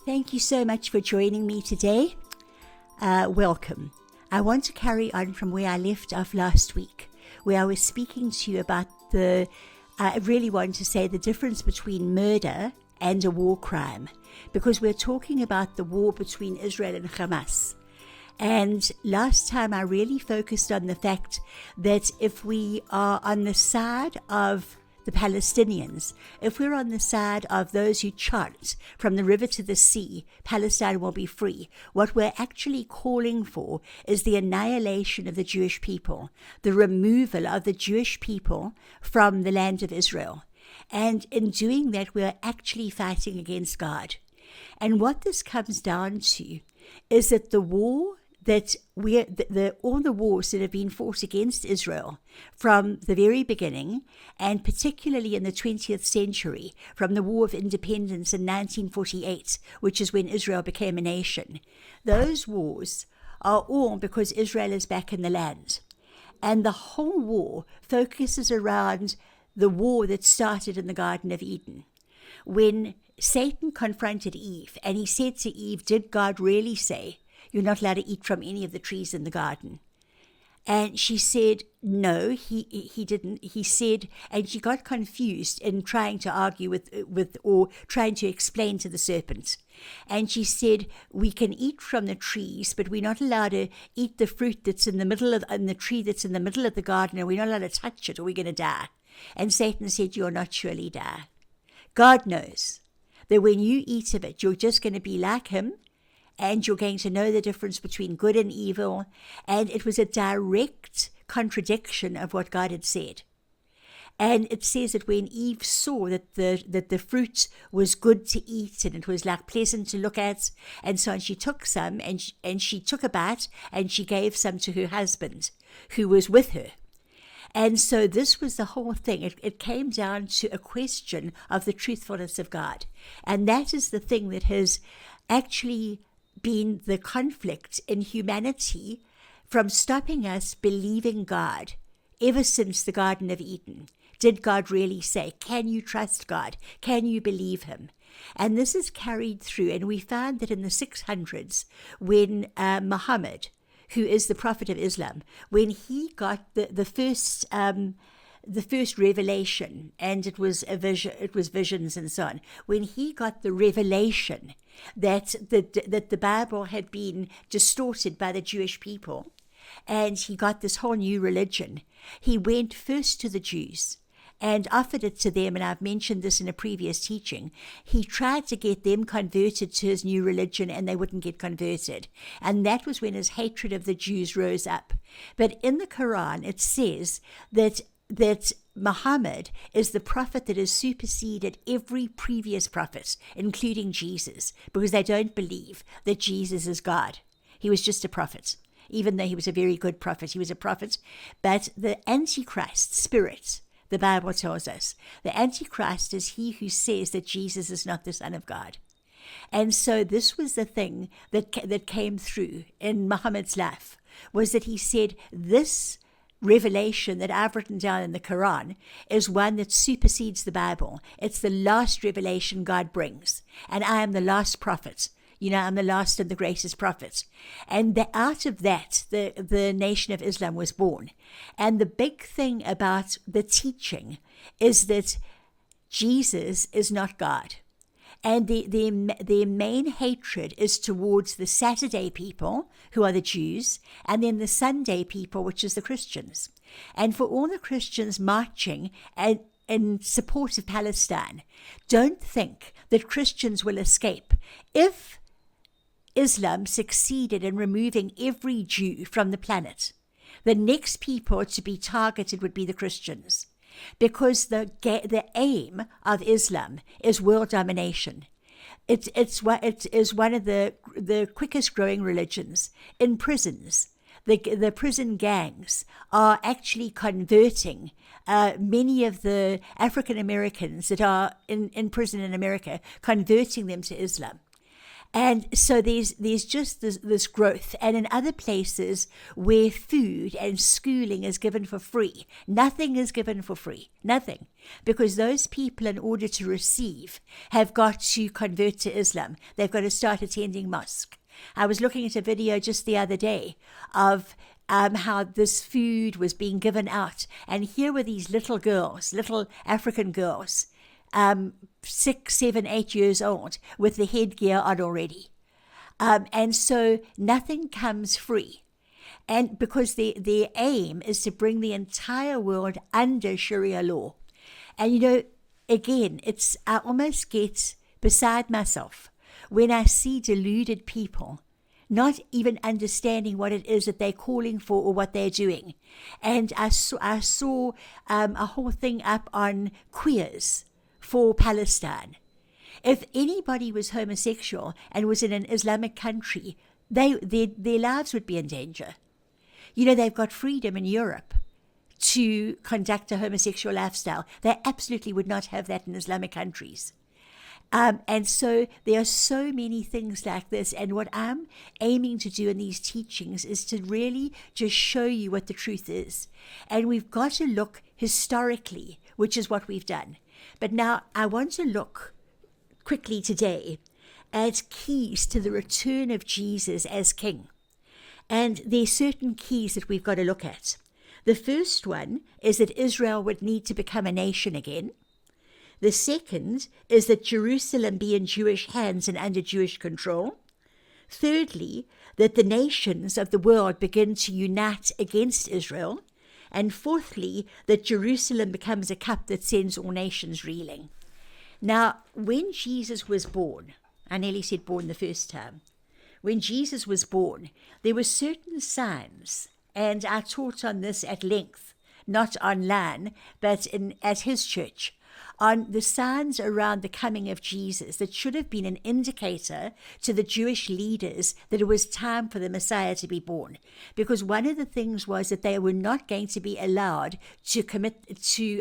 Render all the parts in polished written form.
Thank you so much for joining me today. Welcome. I want to carry on from where I left off last week, where I was speaking to you about I really want to say the difference between murder and a war crime, because we're talking about the war between Israel and Hamas. And last time I really focused on the fact that if we are on the side of the Palestinians, if we're on the side of those who chant from the river to the sea, Palestine will be free. What we're actually calling for is the annihilation of the Jewish people, the removal of the Jewish people from the land of Israel. And in doing that, we're actually fighting against God. And what this comes down to is that the war that all the wars that have been fought against Israel from the very beginning, and particularly in the 20th century, from the War of Independence in 1948, which is when Israel became a nation, those wars are all because Israel is back in the land. And the whole war focuses around the war that started in the Garden of Eden. When Satan confronted Eve, and he said to Eve, "Did God really say you're not allowed to eat from any of the trees in the garden?" And she said, "No, he didn't." He said, and she got confused in trying to argue with or trying to explain to the serpent. And she said, "We can eat from the trees, but we're not allowed to eat the fruit that's in the middle of the tree that's in the middle of the garden, and we're not allowed to touch it, or we're going to die." And Satan said, "You'll not surely die." God knows that when you eat of it, you're just going to be like him, and you're going to know the difference between good and evil. And it was a direct contradiction of what God had said. And it says that when Eve saw that the fruit was good to eat and it was like pleasant to look at, and so on, she took some and she took a bite and she gave some to her husband who was with her. And so this was the whole thing. It came down to a question of the truthfulness of God. And that is the thing that has actually been the conflict in humanity from stopping us believing God ever since the Garden of Eden. Did God really say? Can you trust God? Can you believe him? And this is carried through. And we found that in the 600s, when Muhammad, who is the prophet of Islam, when he got the first revelation, and it was a vision, it was visions and so on. When he got the revelation that the Bible had been distorted by the Jewish people, and he got this whole new religion, he went first to the Jews and offered it to them, and I've mentioned this in a previous teaching. He tried to get them converted to his new religion, and they wouldn't get converted. And that was when his hatred of the Jews rose up. But in the Quran, it says that Muhammad is the prophet that has superseded every previous prophet, including Jesus, because they don't believe that Jesus is God. He was just a prophet. Even though he was a very good prophet, he was a prophet. But the Antichrist spirit, the Bible tells us, the Antichrist is he who says that Jesus is not the Son of God. And so this was the thing that came through in Muhammad's life, was that he said, this revelation that I've written down in the Quran is one that supersedes the Bible. It's the last revelation God brings. And I am the last prophet. I'm the last and the greatest prophet. And out of that, the nation of Islam was born. And the big thing about the teaching is that Jesus is not God. And their main hatred is towards the Saturday people, who are the Jews, and then the Sunday people, which is the Christians. And for all the Christians marching in support of Palestine, don't think that Christians will escape. If Islam succeeded in removing every Jew from the planet, the next people to be targeted would be the Christians. Because the aim of Islam is world domination. It is one of the quickest growing religions. In prisons, the prison gangs are actually converting many of the African Americans that are in prison in America, converting them to Islam. And so there's just this growth. And in other places where food and schooling is given for free, nothing is given for free, nothing. Because those people, in order to receive, have got to convert to Islam. They've got to start attending mosque. I was looking at a video just the other day of how this food was being given out. And here were these little girls, little African girls, 6, 7, 8 years old, with the headgear on already. And so nothing comes free. And because their aim is to bring the entire world under Sharia law. And again, I almost get beside myself when I see deluded people not even understanding what it is that they're calling for or what they're doing. And I saw a whole thing up on queers for Palestine. If anybody was homosexual and was in an Islamic country, their lives would be in danger. They've got freedom in Europe to conduct a homosexual lifestyle. They absolutely would not have that in Islamic countries. And so there are so many things like this. And what I'm aiming to do in these teachings is to really just show you what the truth is. And we've got to look historically, which is what we've done. But now I want to look quickly today at keys to the return of Jesus as King. And there are certain keys that we've got to look at. The first one is that Israel would need to become a nation again. The second is that Jerusalem be in Jewish hands and under Jewish control. Thirdly, that the nations of the world begin to unite against Israel. And fourthly, that Jerusalem becomes a cup that sends all nations reeling. Now, when Jesus was born, I nearly said born the first time. When Jesus was born, there were certain signs, and I taught on this at length, not online, but at his church, on the signs around the coming of Jesus that should have been an indicator to the Jewish leaders that it was time for the Messiah to be born. Because one of the things was that they were not going to be allowed to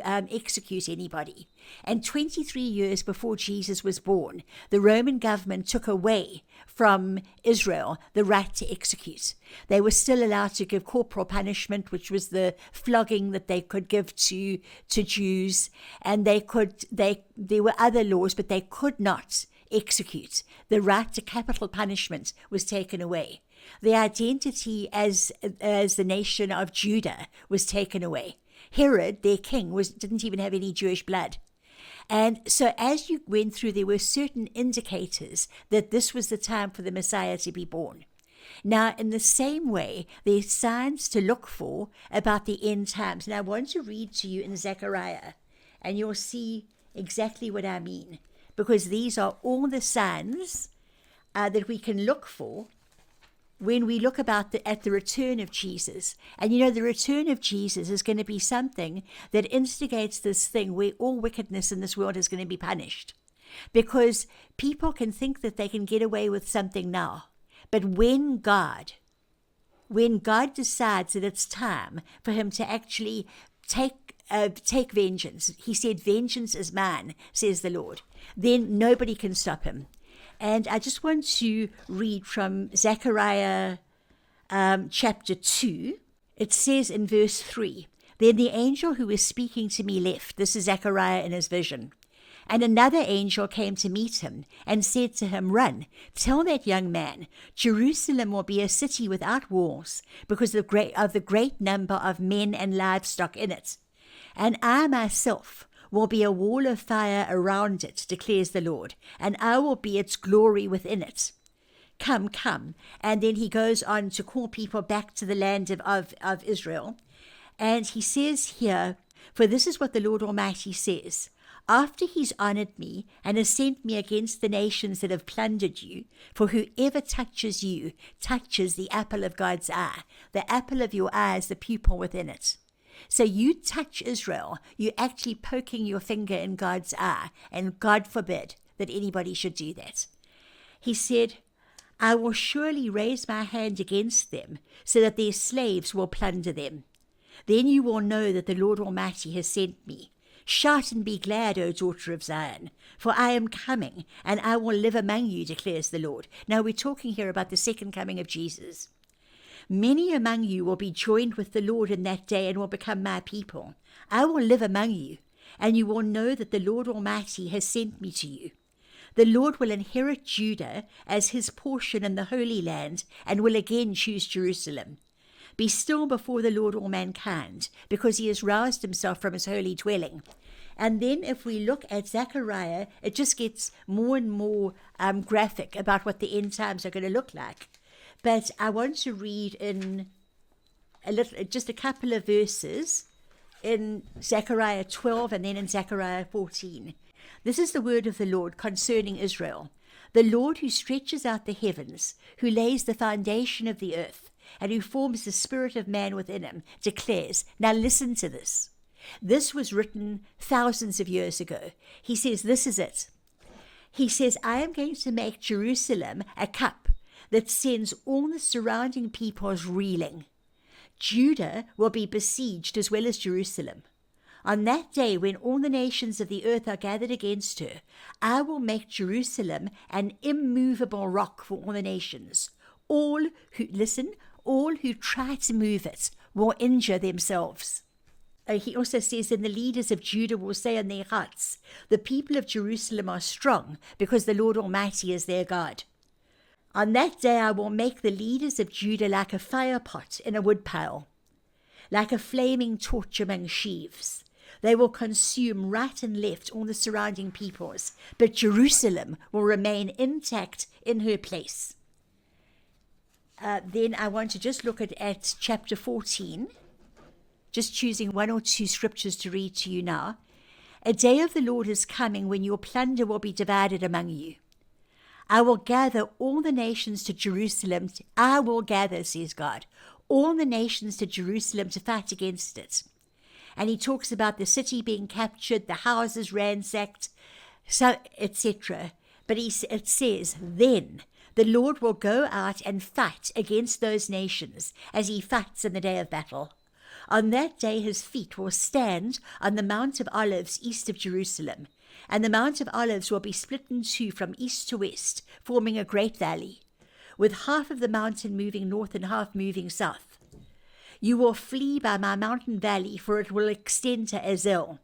execute anybody. And 23 years before Jesus was born, the Roman government took away from Israel the right to execute. They were still allowed to give corporal punishment, which was the flogging that they could give to Jews, and there were other laws, but they could not execute. The right to capital punishment was taken away. The identity as the nation of Judah was taken away. Herod, their king, didn't even have any Jewish blood. And so as you went through, there were certain indicators that this was the time for the Messiah to be born. Now, in the same way, there's signs to look for about the end times. And I want to read to you in Zechariah, and you'll see exactly what I mean, because these are all the signs that we can look for when we look at the return of Jesus. And the return of Jesus is going to be something that instigates this thing where all wickedness in this world is going to be punished. Because people can think that they can get away with something now. But when God decides that it's time for him to actually take vengeance, he said, "Vengeance is mine," says the Lord, then nobody can stop him. And I just want to read from Zechariah chapter 2. It says in verse 3, "Then the angel who was speaking to me left." This is Zechariah in his vision. "And another angel came to meet him and said to him, 'Run, tell that young man, Jerusalem will be a city without walls because of the great number of men and livestock in it. And I myself will be a wall of fire around it, declares the Lord, and I will be its glory within it. Come, come.'" And then he goes on to call people back to the land of Israel. And he says here, "For this is what the Lord Almighty says. After he's honored me and has sent me against the nations that have plundered you, for whoever touches you touches the apple of God's eye." The apple of your eye is the pupil within it. So you touch Israel, you're actually poking your finger in God's eye, and God forbid that anybody should do that. He said, "I will surely raise my hand against them, so that their slaves will plunder them. Then you will know that the Lord Almighty has sent me. Shout and be glad, O daughter of Zion, for I am coming, and I will live among you, declares the Lord. Now we're talking here about the second coming of Jesus. Many among you will be joined with the Lord in that day and will become my people. I will live among you, and you will know that the Lord Almighty has sent me to you. The Lord will inherit Judah as his portion in the Holy Land and will again choose Jerusalem. Be still before the Lord, all mankind, because he has roused himself from his holy dwelling. And then if we look at Zechariah, it just gets more and more graphic about what the end times are going to look like. But I want to read in just a couple of verses in Zechariah 12 and then in Zechariah 14. This is the word of the Lord concerning Israel. The Lord who stretches out the heavens, who lays the foundation of the earth, and who forms the spirit of man within him, declares, now listen to this. This was written thousands of years ago. He says, this is it. He says, I am going to make Jerusalem a cup that sends all the surrounding peoples reeling. Judah will be besieged as well as Jerusalem. On that day, when all the nations of the earth are gathered against her, I will make Jerusalem an immovable rock for all the nations. All who try to move it will injure themselves. He also says, then the leaders of Judah will say in their hearts, the people of Jerusalem are strong because the Lord Almighty is their God. On that day I will make the leaders of Judah like a fire pot in a woodpile, like a flaming torch among sheaves. They will consume right and left all the surrounding peoples, but Jerusalem will remain intact in her place. Then I want to just look at chapter 14, just choosing one or two scriptures to read to you now. A day of the Lord is coming when your plunder will be divided among you. I will gather all the nations to Jerusalem. I will gather, says God, all the nations to Jerusalem to fight against it. And he talks about the city being captured, the houses ransacked, so etc. But it says, then the Lord will go out and fight against those nations as he fights in the day of battle. On that day his feet will stand on the Mount of Olives east of Jerusalem, and the Mount of Olives will be split in two from east to west, forming a great valley, with half of the mountain moving north and half moving south. You will flee by my mountain valley, for it will extend to Azel.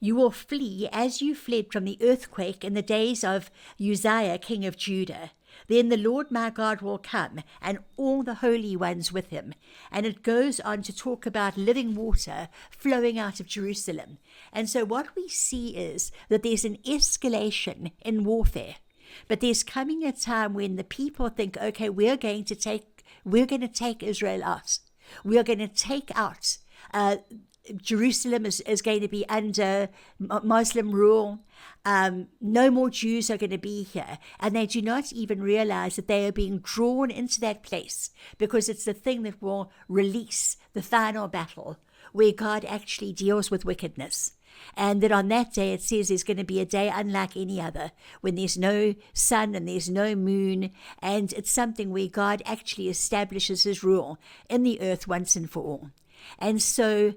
You will flee as you fled from the earthquake in the days of Uzziah, king of Judah. Then the Lord my God will come, and all the holy ones with him. And it goes on to talk about living water flowing out of Jerusalem. And so what we see is that there's an escalation in warfare. But there's coming a time when the people think, okay, we're going to take Israel out. We are going to take out Jerusalem is going to be under Muslim rule. No more Jews are going to be here. And they do not even realize that they are being drawn into that place because it's the thing that will release the final battle where God actually deals with wickedness. And that on that day, it says there's going to be a day unlike any other, when there's no sun and there's no moon. And it's something where God actually establishes his rule in the earth once and for all. And so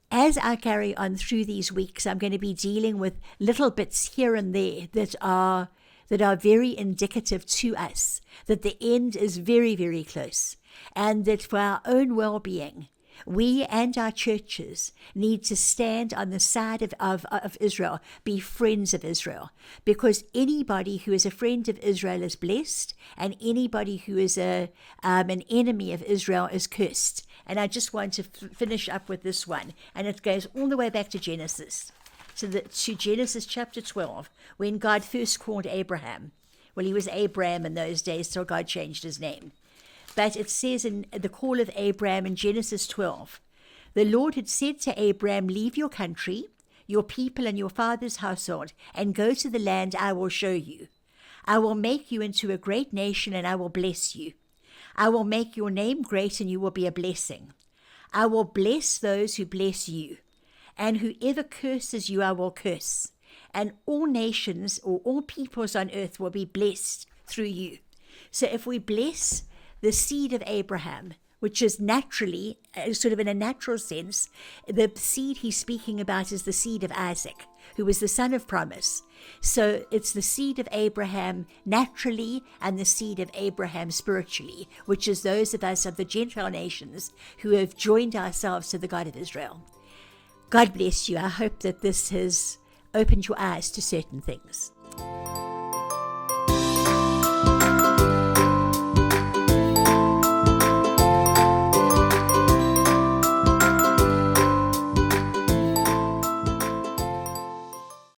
as I carry on through these weeks, I'm going to be dealing with little bits here and there that are very indicative to us, that the end is very, very close, and that for our own well-being, we and our churches need to stand on the side of Israel, be friends of Israel, because anybody who is a friend of Israel is blessed, and anybody who is an enemy of Israel is cursed. And I just want to finish up with this one, and it goes all the way back to Genesis, to Genesis chapter 12, when God first called Abraham. Well, he was Abram in those days, so God changed his name. But it says in the call of Abraham in Genesis 12, the Lord had said to Abraham, leave your country, your people and your father's household, and go to the land I will show you. I will make you into a great nation, and I will bless you. I will make your name great, and you will be a blessing. I will bless those who bless you, and whoever curses you I will curse. And all nations or all peoples on earth will be blessed through you. So if we bless the seed of Abraham, which is naturally, sort of in a natural sense, the seed he's speaking about is the seed of Isaac, who was the son of promise. So it's the seed of Abraham naturally and the seed of Abraham spiritually, which is those of us of the Gentile nations who have joined ourselves to the God of Israel. God bless you. I hope that this has opened your eyes to certain things.